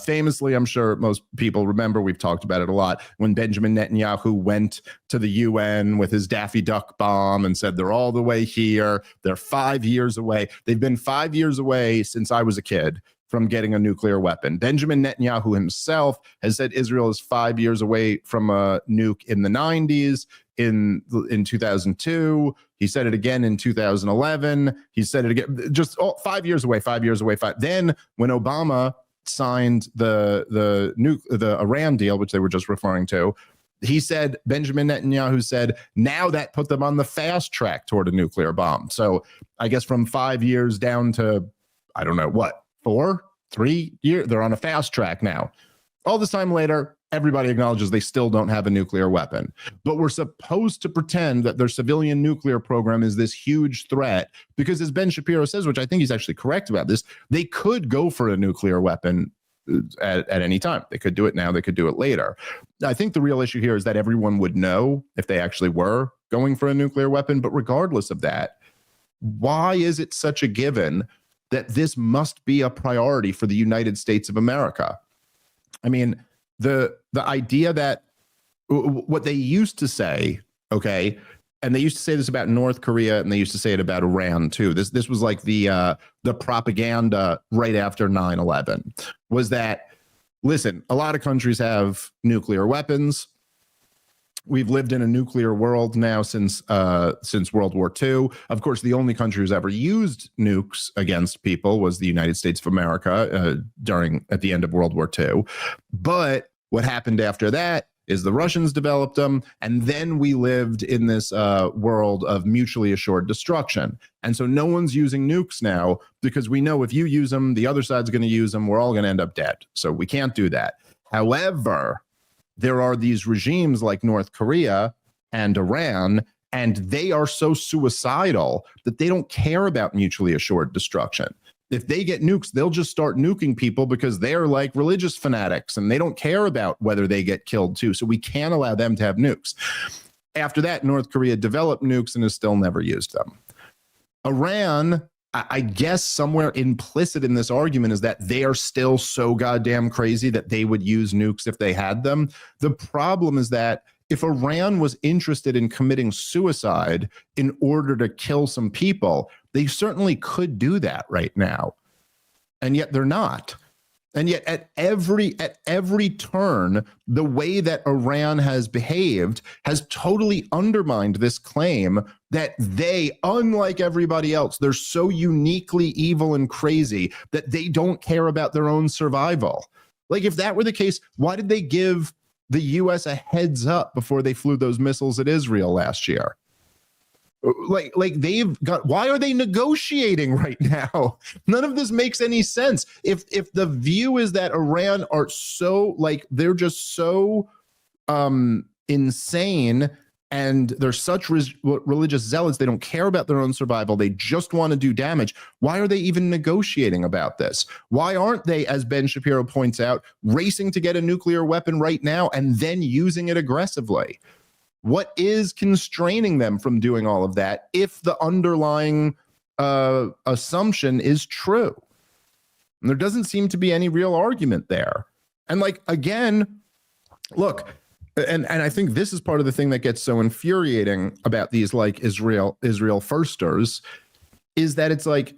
famously, I'm sure most people remember, we've talked about it a lot, when Benjamin Netanyahu went to the UN with his Daffy Duck bomb and said, they're all the way here. They're 5 years away. They've been 5 years away since I was a kid from getting a nuclear weapon. Benjamin Netanyahu himself has said Israel is 5 years away from a nuke in the 90s. In 2002, he said it again in 2011. He said it again, just 5 years away. Then when Obama signed the Iran deal, which they were just referring to, Benjamin Netanyahu said, now that put them on the fast track toward a nuclear bomb. So I guess from 5 years down to, I don't know what, 3 years, they're on a fast track now. All this time later, everybody acknowledges they still don't have a nuclear weapon. But we're supposed to pretend that their civilian nuclear program is this huge threat because, as Ben Shapiro says, which I think he's actually correct about this, they could go for a nuclear weapon at any time. They could do it now. They could do it later. I think the real issue here is that everyone would know if they actually were going for a nuclear weapon. But regardless of that, why is it such a given that this must be a priority for the United States of America? I mean, the idea that what they used to say, okay, and they used to say this about North Korea, and they used to say it about Iran too. This was like the propaganda right after 9/11, was that, listen, a lot of countries have nuclear weapons. We've lived in a nuclear world now since World War II. Of course, the only country who's ever used nukes against people was the United States of America at the end of World War II. But what happened after that is the Russians developed them, and then we lived in this world of mutually assured destruction. And so no one's using nukes now because we know if you use them, the other side's going to use them. We're all going to end up dead. So we can't do that. However, there are these regimes like North Korea and Iran, and they are so suicidal that they don't care about mutually assured destruction. If they get nukes, they'll just start nuking people because they're like religious fanatics and they don't care about whether they get killed too. So we can't allow them to have nukes. After that, North Korea developed nukes and has still never used them. Iran, I guess somewhere implicit in this argument is that they are still so goddamn crazy that they would use nukes if they had them. The problem is that if Iran was interested in committing suicide in order to kill some people, they certainly could do that right now. And yet they're not. And yet at every turn, the way that Iran has behaved has totally undermined this claim that they, unlike everybody else, they're so uniquely evil and crazy that they don't care about their own survival. Like, if that were the case, why did they give the US a heads up before they flew those missiles at Israel last year? Like they've got, why are they negotiating right now? None of this makes any sense. If the view is that Iran are so, like, they're just so insane and they're such religious zealots, they don't care about their own survival, they just want to do damage, why are they even negotiating about this? Why aren't they, as Ben Shapiro points out, racing to get a nuclear weapon right now and then using it aggressively? What is constraining them from doing all of that if the underlying assumption is true? And there doesn't seem to be any real argument there. And, like, again, look, and I think this is part of the thing that gets so infuriating about these, like, Israel firsters, is that it's like,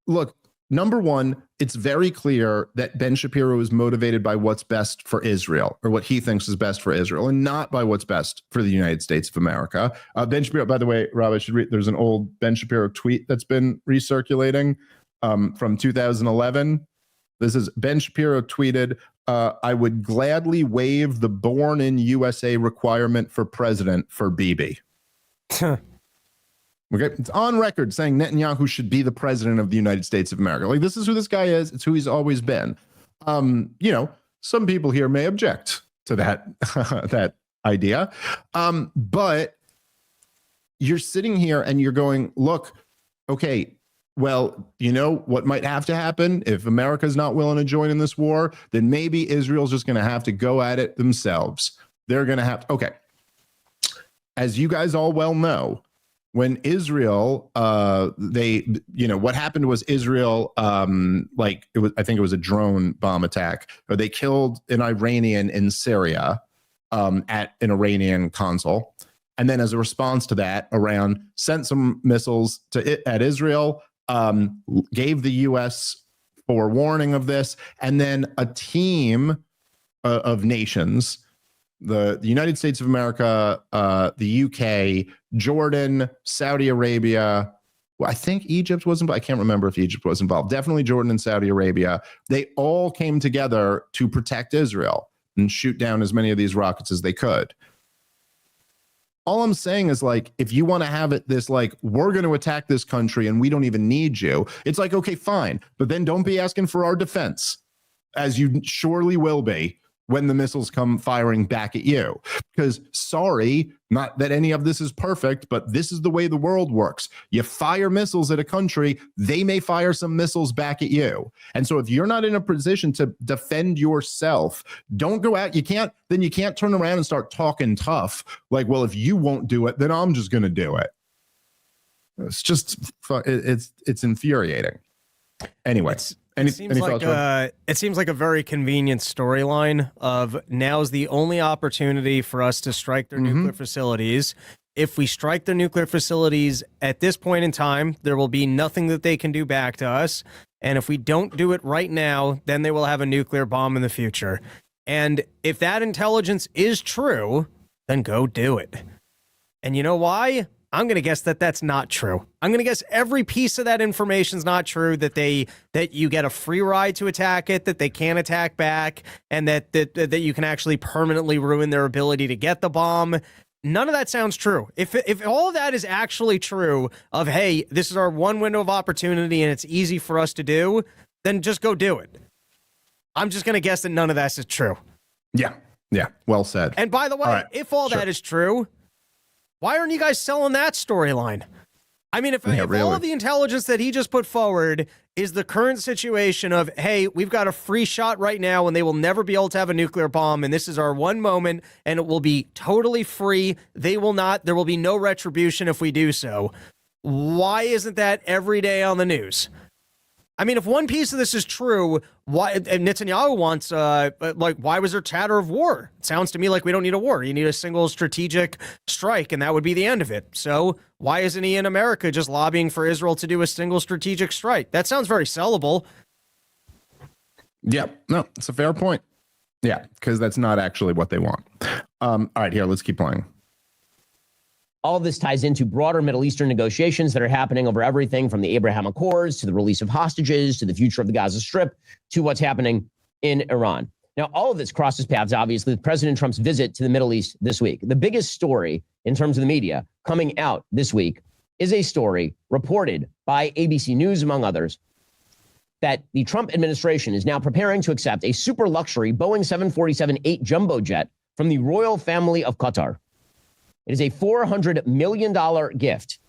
look, number one, it's very clear that Ben Shapiro is motivated by what's best for Israel, or what he thinks is best for Israel, and not by what's best for the United States of America. Ben Shapiro, by the way, Rob, I should read, there's an old Ben Shapiro tweet that's been recirculating from 2011. This is Ben Shapiro tweeted, I would gladly waive the born in USA requirement for president for Bibi. Okay, it's on record saying Netanyahu should be the president of the United States of America. Like, this is who this guy is. It's who he's always been. You know, some people here may object to that that idea, but you're sitting here and you're going, look, okay, well, you know what might have to happen if America's not willing to join in this war? Then maybe Israel's just going to have to go at it themselves. They're going to have to. Okay, as you guys all well know, when Israel, what happened was Israel, I think it was a drone bomb attack, or they killed an Iranian in Syria at an Iranian consul. And then as a response to that, Iran sent some missiles at Israel, gave the U.S. forewarning of this, and then a team of nations, the United States of America, the UK, Jordan, Saudi Arabia. Well, I think Egypt was involved. I can't remember if Egypt was involved. Definitely Jordan and Saudi Arabia. They all came together to protect Israel and shoot down as many of these rockets as they could. All I'm saying is, like, if you want to have it this, like, we're going to attack this country and we don't even need you, it's like, okay, fine. But then don't be asking for our defense, as you surely will be when the missiles come firing back at you. Because sorry, not that any of this is perfect, but this is the way the world works. You fire missiles at a country, they may fire some missiles back at you. And so if you're not in a position to defend yourself, don't go out. You can't turn around and start talking tough. Like, well, if you won't do it, then I'm just going to do it. It's just, it's infuriating. Anyway. It seems like a very convenient storyline of now's the only opportunity for us to strike their nuclear facilities. If we strike their nuclear facilities at this point in time, there will be nothing that they can do back to us. And if we don't do it right now, then they will have a nuclear bomb in the future. And if that intelligence is true, then go do it. And you know why? I'm going to guess that that's not true. I'm going to guess every piece of that information is not true, that you get a free ride to attack it, that they can't attack back, and that you can actually permanently ruin their ability to get the bomb. None of that sounds true. If all of that is actually true of, hey, this is our one window of opportunity and it's easy for us to do, then just go do it. I'm just going to guess that none of that is true. Yeah. Well said. And by the way, if all that is true, why aren't you guys selling that storyline? I mean, if all of the intelligence that he just put forward is the current situation of, hey, we've got a free shot right now and they will never be able to have a nuclear bomb and this is our one moment and it will be totally free. There will be no retribution if we do so. Why isn't that every day on the news? I mean, if one piece of this is true, why Netanyahu wants, why was there chatter of war? It sounds to me like we don't need a war. You need a single strategic strike, and that would be the end of it. So why isn't he in America just lobbying for Israel to do a single strategic strike? That sounds very sellable. Yeah, no, it's a fair point. Yeah, because that's not actually what they want. All right, here, let's keep playing. All of this ties into broader Middle Eastern negotiations that are happening over everything from the Abraham Accords to the release of hostages to the future of the Gaza Strip to what's happening in Iran. Now, all of this crosses paths, obviously, with President Trump's visit to the Middle East this week. The biggest story in terms of the media coming out this week is a story reported by ABC News, among others, that the Trump administration is now preparing to accept a super luxury Boeing 747-8 jumbo jet from the royal family of Qatar. It is a $400 million gift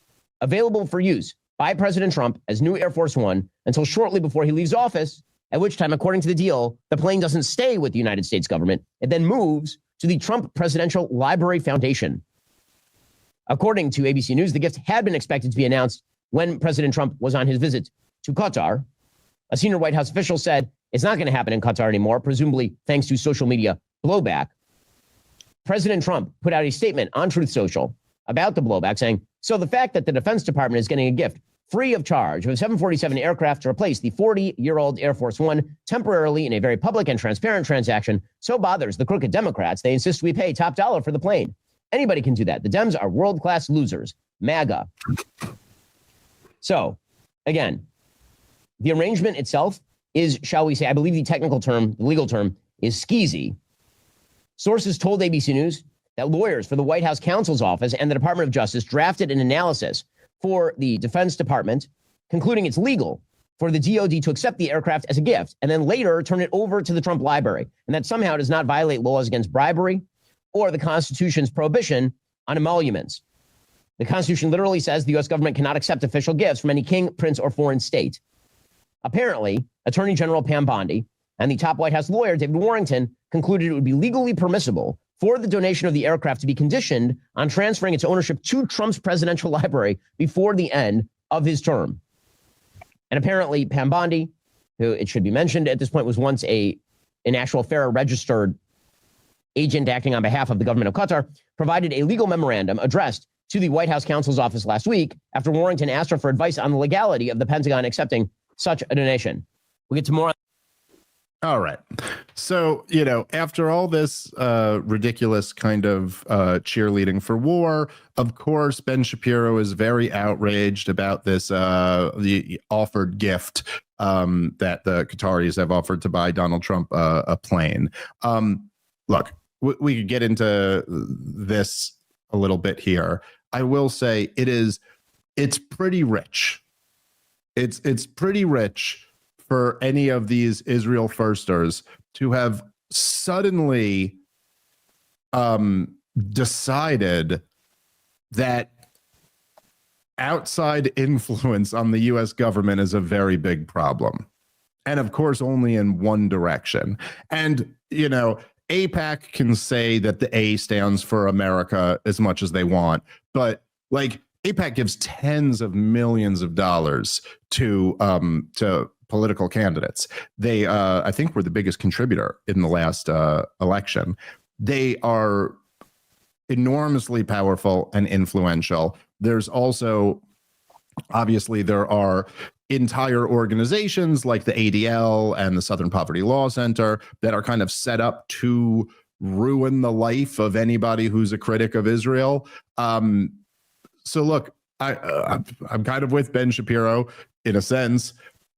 available for use by President Trump as new Air Force One until shortly before he leaves office, at which time, according to the deal, the plane doesn't stay with the United States government. It then moves to the Trump Presidential Library Foundation. According to ABC News, the gift had been expected to be announced when President Trump was on his visit to Qatar. A senior White House official said it's not going to happen in Qatar anymore, presumably thanks to social media blowback. President Trump put out a statement on Truth Social about the blowback saying, so the fact that the Defense Department is getting a gift free of charge of a 747 aircraft to replace the 40-year-old Air Force One temporarily in a very public and transparent transaction so bothers the crooked Democrats, they insist we pay top dollar for the plane. Anybody can do that. The Dems are world-class losers. MAGA. So, again, the arrangement itself is, shall we say, I believe the legal term is skeezy. Sources told ABC News that lawyers for the White House counsel's office and the Department of Justice drafted an analysis for the Defense Department, concluding it's legal for the DOD to accept the aircraft as a gift and then later turn it over to the Trump Library, and that somehow does not violate laws against bribery or the Constitution's prohibition on emoluments. The Constitution literally says the U.S. government cannot accept official gifts from any king, prince, or foreign state. Apparently, Attorney General Pam Bondi and the top White House lawyer, David Warrington, concluded it would be legally permissible for the donation of the aircraft to be conditioned on transferring its ownership to Trump's presidential library before the end of his term. And apparently, Pam Bondi, who it should be mentioned at this point was once an actual FARA registered agent acting on behalf of the government of Qatar, provided a legal memorandum addressed to the White House counsel's office last week after Warrington asked her for advice on the legality of the Pentagon accepting such a donation. We'll get to more. All right. So, after all this ridiculous kind of cheerleading for war, of course, Ben Shapiro is very outraged about this, the offered gift that the Qataris have offered to buy Donald Trump a plane. Look, we could get into this a little bit here. I will say it's pretty rich. It's pretty rich for any of these Israel firsters to have suddenly decided that outside influence on the US government is a very big problem. And of course, only in one direction. And, you know, AIPAC can say that the A stands for America as much as they want, but like AIPAC gives tens of millions of dollars to political candidates. They, I think, were the biggest contributor in the last election. They are enormously powerful and influential. There's also, obviously, there are entire organizations like the ADL and the Southern Poverty Law Center that are kind of set up to ruin the life of anybody who's a critic of Israel. So look, I'm kind of with Ben Shapiro in a sense.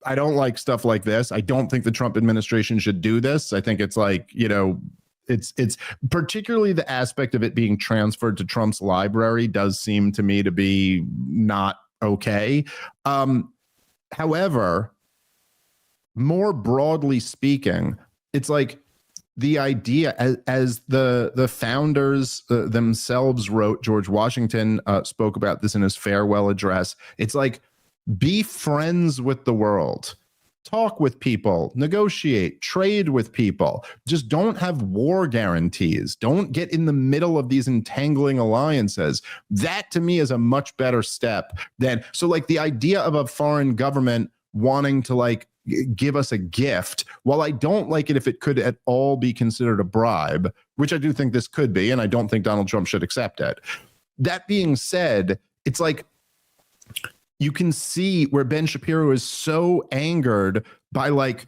I don't like stuff like this. I don't think the Trump administration should do this. I think it's like, you know, it's particularly the aspect of it being transferred to Trump's library does seem to me to be not okay. However, more broadly speaking, it's like the idea, as the founders themselves wrote, George Washington spoke about this in his farewell address. It's like, be friends with the world. Talk with people, negotiate, trade with people. Just don't have war guarantees. Don't get in the middle of these entangling alliances. That to me is a much better step than, so like the idea of a foreign government wanting to like give us a gift, while I don't like it if it could at all be considered a bribe, which I do think this could be, and I don't think Donald Trump should accept it. That being said, it's like, you can see where Ben Shapiro is so angered by like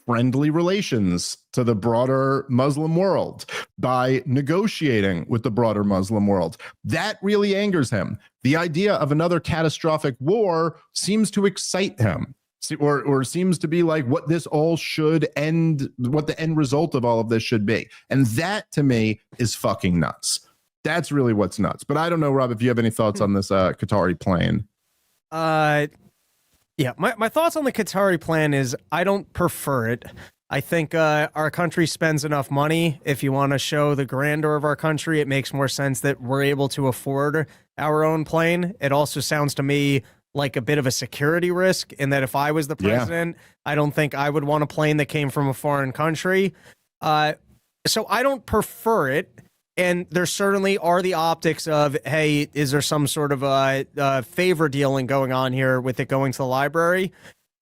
friendly relations to the broader Muslim world, by negotiating with the broader Muslim world. That really angers him. The idea of another catastrophic war seems to excite him, or seems to be like what this all should end, what the end result of all of this should be. And that to me is fucking nuts. That's really what's nuts. But I don't know, Rob, if you have any thoughts on this Qatari plane. Yeah, my thoughts on the Qatari plan is I don't prefer it. I think our country spends enough money. If you want to show the grandeur of our country, it makes more sense that we're able to afford our own plane. It also sounds to me like a bit of a security risk in that if I was the president, I don't think I would want a plane that came from a foreign country. So I don't prefer it. And there certainly are the optics of, hey, is there some sort of a favor dealing going on here with it going to the library?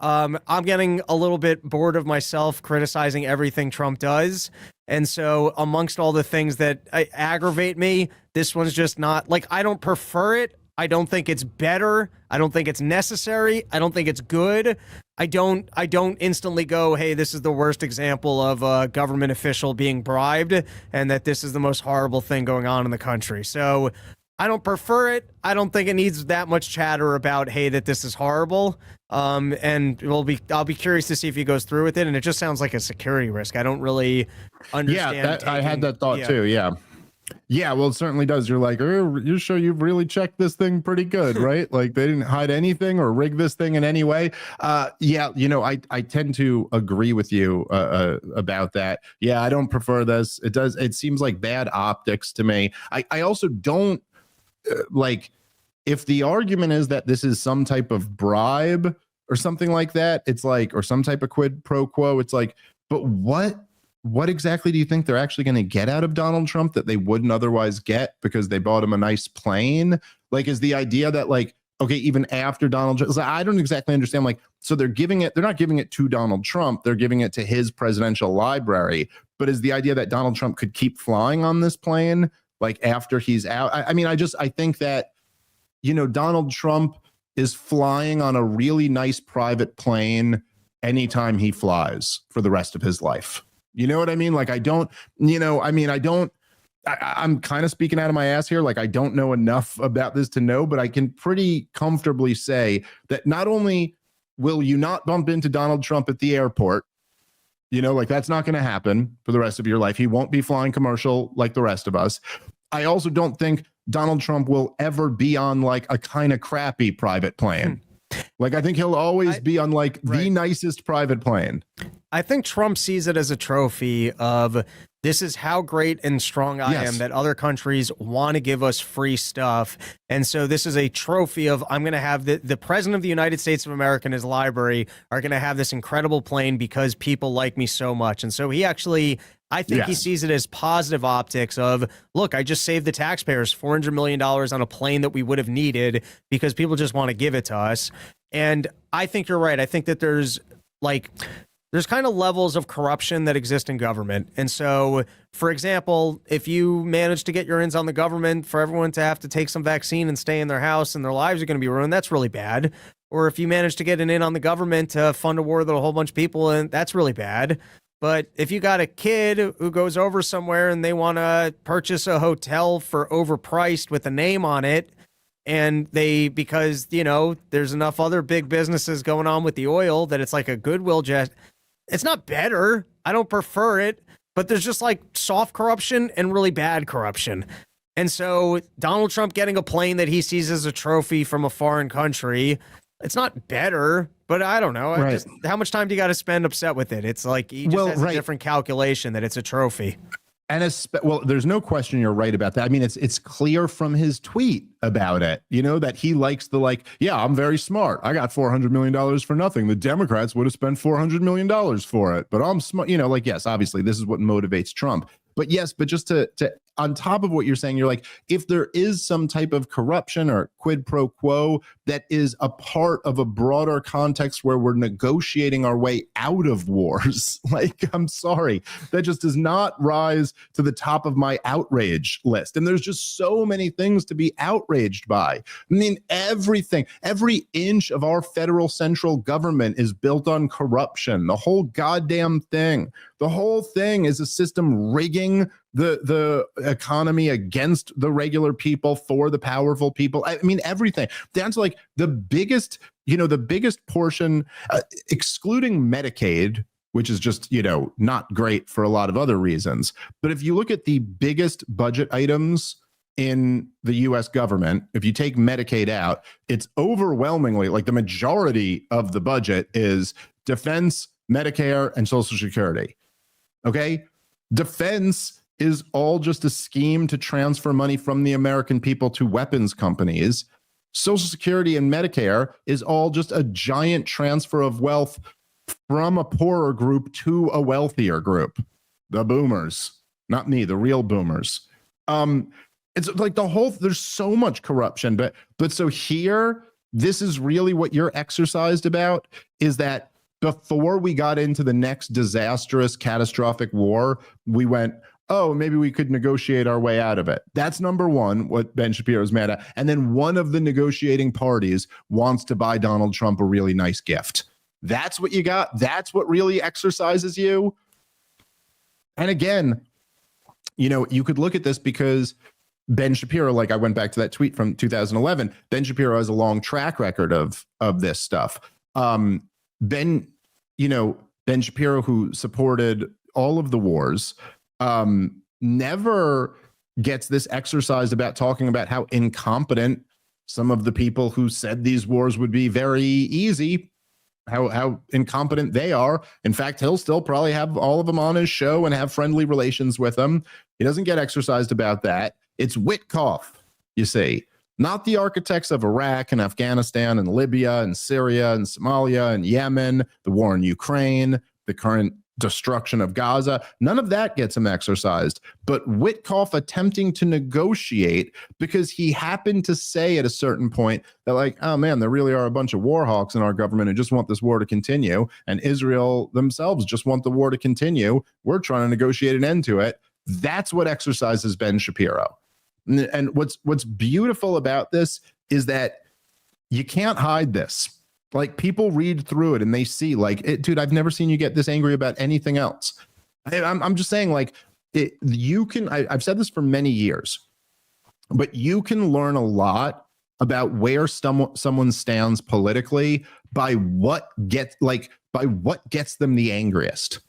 I'm getting a little bit bored of myself criticizing everything Trump does. And so amongst all the things that aggravate me, this one's just not, like, I don't prefer it. I don't think it's better. I don't think it's necessary. I don't think it's good. I don't instantly go, hey, this is the worst example of a government official being bribed and that this is the most horrible thing going on in the country. So I don't prefer it. I don't think it needs that much chatter about, hey, that this is horrible. And I'll be curious to see if he goes through with it. And it just sounds like a security risk. I don't really understand. I had that thought too. Yeah. Yeah, well, it certainly does. You're like, you're sure you've really checked this thing pretty good, right? Like they didn't hide anything or rig this thing in any way. Yeah, you know, I tend to agree with you about that. Yeah, I don't prefer this. It seems like bad optics to me. I also don't like, if the argument is that this is some type of bribe or something like that, it's like, or some type of quid pro quo, it's like, but what exactly do you think they're actually going to get out of Donald Trump that they wouldn't otherwise get because they bought him a nice plane? Like, is the idea that like, okay, even after Donald Trump, I don't exactly understand. Like, so they're not giving it to Donald Trump. They're giving it to his presidential library. But is the idea that Donald Trump could keep flying on this plane, like after he's out? I mean, I think that, you know, Donald Trump is flying on a really nice private plane anytime he flies for the rest of his life. You know what I mean? Like, I'm kind of speaking out of my ass here. Like, I don't know enough about this to know, but I can pretty comfortably say that not only will you not bump into Donald Trump at the airport, you know, like that's not going to happen for the rest of your life. He won't be flying commercial like the rest of us. I also don't think Donald Trump will ever be on like a kind of crappy private plane. Like, I think he'll always be on like the nicest private plane. I think Trump sees it as a trophy of this is how great and strong I am that other countries want to give us free stuff. And so this is a trophy of I'm going to have the president of the United States of America and his library are going to have this incredible plane because people like me so much. And so he actually, I think he sees it as positive optics of, look, I just saved the taxpayers $400 million on a plane that we would have needed because people just want to give it to us. And I think you're right. I think that there's kind of levels of corruption that exist in government. And so, for example, if you manage to get your hands on the government for everyone to have to take some vaccine and stay in their house and their lives are going to be ruined, that's really bad. Or if you manage to get an in on the government to fund a war with a whole bunch of people, and that's really bad. But if you got a kid who goes over somewhere and they want to purchase a hotel for overpriced with a name on it, and because, there's enough other big businesses going on with the oil that it's like a goodwill jet. It's not better. I don't prefer it, but there's just like soft corruption and really bad corruption. And so Donald Trump getting a plane that he sees as a trophy from a foreign country, it's not better, but I don't know. How much time do you got to spend upset with it? It's like he just has a different calculation that it's a trophy. And there's no question you're right about that. I mean, it's clear from his tweet about it, that he likes I'm very smart. I got $400 million for nothing. The Democrats would have spent $400 million for it, but I'm smart, yes, obviously this is what motivates Trump. But just to on top of what you're saying, you're like, if there is some type of corruption or quid pro quo that is a part of a broader context where we're negotiating our way out of wars, I'm sorry, that just does not rise to the top of my outrage list. And there's just so many things to be outraged by. I mean, everything, every inch of our federal central government is built on corruption. The whole goddamn thing. The whole thing is a system rigging the economy against the regular people for the powerful people. I mean, everything. That's like the biggest portion, excluding Medicaid, which is just, not great for a lot of other reasons. But if you look at the biggest budget items in the US government, if you take Medicaid out, it's overwhelmingly like the majority of the budget is defense, Medicare, and Social Security. Okay? Defense is all just a scheme to transfer money from the American people to weapons companies. Social Security and Medicare is all just a giant transfer of wealth from a poorer group to a wealthier group. The boomers, not me, the real boomers. It's like there's so much corruption, but so here, this is really what you're exercised about, is that before we got into the next disastrous, catastrophic war, we went, oh, maybe we could negotiate our way out of it. That's number one, what Ben Shapiro is mad at. And then one of the negotiating parties wants to buy Donald Trump a really nice gift. That's what you got. That's what really exercises you. And again, you could look at this because Ben Shapiro, like I went back to that tweet from 2011, Ben Shapiro has a long track record of this stuff. Ben Shapiro, who supported all of the wars, never gets this exercise about talking about how incompetent some of the people who said these wars would be very easy, how incompetent they are. In fact, he'll still probably have all of them on his show and have friendly relations with them. He doesn't get exercised about that. It's Witkoff, you see, not the architects of Iraq and Afghanistan and Libya and Syria and Somalia and Yemen, the war in Ukraine, the current destruction of Gaza. None of that gets him exercised. But Witkoff attempting to negotiate because he happened to say at a certain point that oh man, there really are a bunch of war hawks in our government who just want this war to continue. And Israel themselves just want the war to continue. We're trying to negotiate an end to it. That's what exercises Ben Shapiro. And what's beautiful about this is that you can't hide this. People read through it and they see dude, I've never seen you get this angry about anything else. I'm just saying you can, I've said this for many years, but you can learn a lot about where someone stands politically by what gets them the angriest.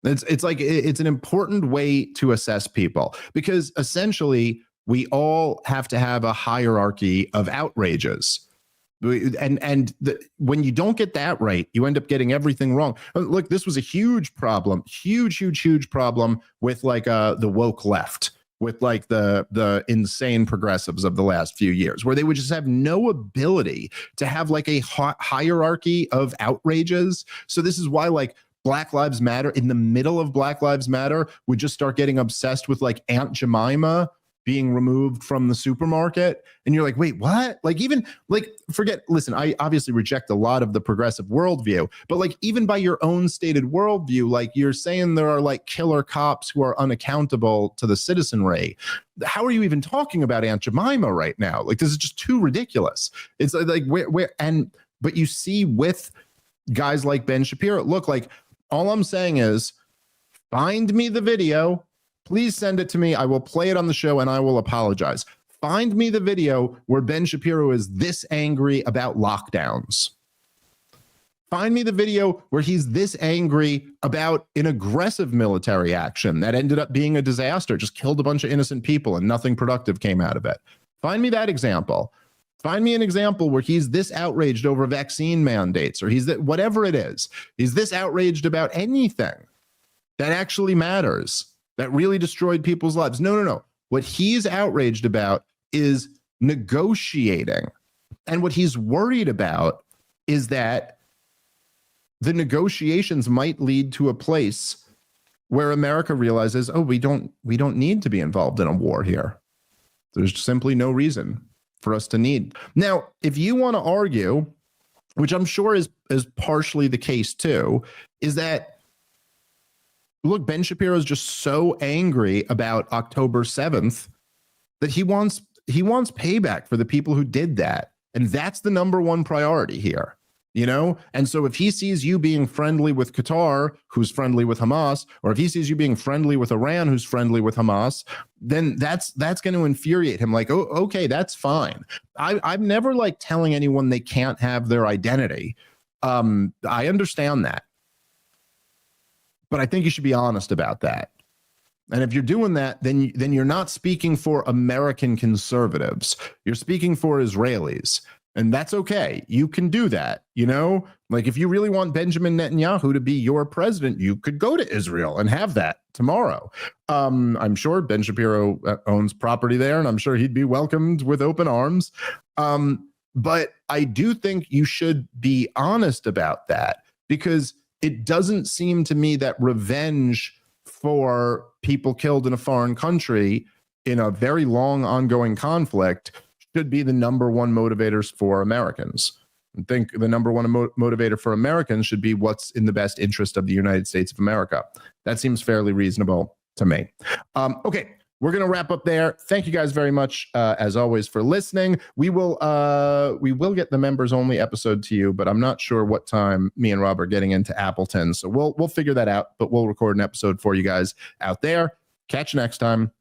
It's an important way to assess people, because essentially we all have to have a hierarchy of outrages. When you don't get that right, you end up getting everything wrong. Look, this was a huge problem, huge problem with like the woke left, with like the insane progressives of the last few years, where they would just have no ability to have like a hierarchy of outrages. So this is why like Black Lives Matter, in the middle of Black Lives Matter, would just start getting obsessed with like Aunt Jemima being removed from the supermarket. And you're like, wait, what? Like, even like, listen, I obviously reject a lot of the progressive worldview, but like, even by your own stated worldview, like you're saying there are like killer cops who are unaccountable to the citizenry. How are you even talking about Aunt Jemima right now? Like, this is just too ridiculous. It's like, but you see with guys like Ben Shapiro, look, like, all I'm saying is find me the video. Please send it to me. I will play it on the show and I will apologize. Find me the video where Ben Shapiro is this angry about lockdowns. Find me the video where he's this angry about an aggressive military action that ended up being a disaster, just killed a bunch of innocent people and nothing productive came out of it. Find me that example. Find me an example where he's this outraged over vaccine mandates, or he's that, whatever it is. He's this outraged about anything that actually matters, that really destroyed people's lives. No. What he's outraged about is negotiating. And what he's worried about is that the negotiations might lead to a place where America realizes, oh, we don't need to be involved in a war here. There's simply no reason for us to need. Now, if you want to argue, which I'm sure is partially the case too, is that, look, Ben Shapiro is just so angry about October 7th that he wants payback for the people who did that. And that's the number one priority here, you know? And so if he sees you being friendly with Qatar, who's friendly with Hamas, or if he sees you being friendly with Iran, who's friendly with Hamas, then that's going to infuriate him. Like, oh, okay, that's fine. I'm never like telling anyone they can't have their identity. I understand that. But I think you should be honest about that. And if you're doing that, then you're not speaking for American conservatives. You're speaking for Israelis. And that's okay. You can do that, you know? Like, if you really want Benjamin Netanyahu to be your president, you could go to Israel and have that tomorrow. I'm sure Ben Shapiro owns property there, and I'm sure he'd be welcomed with open arms. But I do think you should be honest about that, because it doesn't seem to me that revenge for people killed in a foreign country in a very long ongoing conflict should be the number one motivators for Americans. I think the number one motivator for Americans should be what's in the best interest of the United States of America. That seems fairly reasonable to me. Okay, we're going to wrap up there. Thank you guys very much, as always, for listening. We will get the members only episode to you, but I'm not sure what time me and Rob are getting into Appleton. So we'll figure that out, but we'll record an episode for you guys out there. Catch you next time.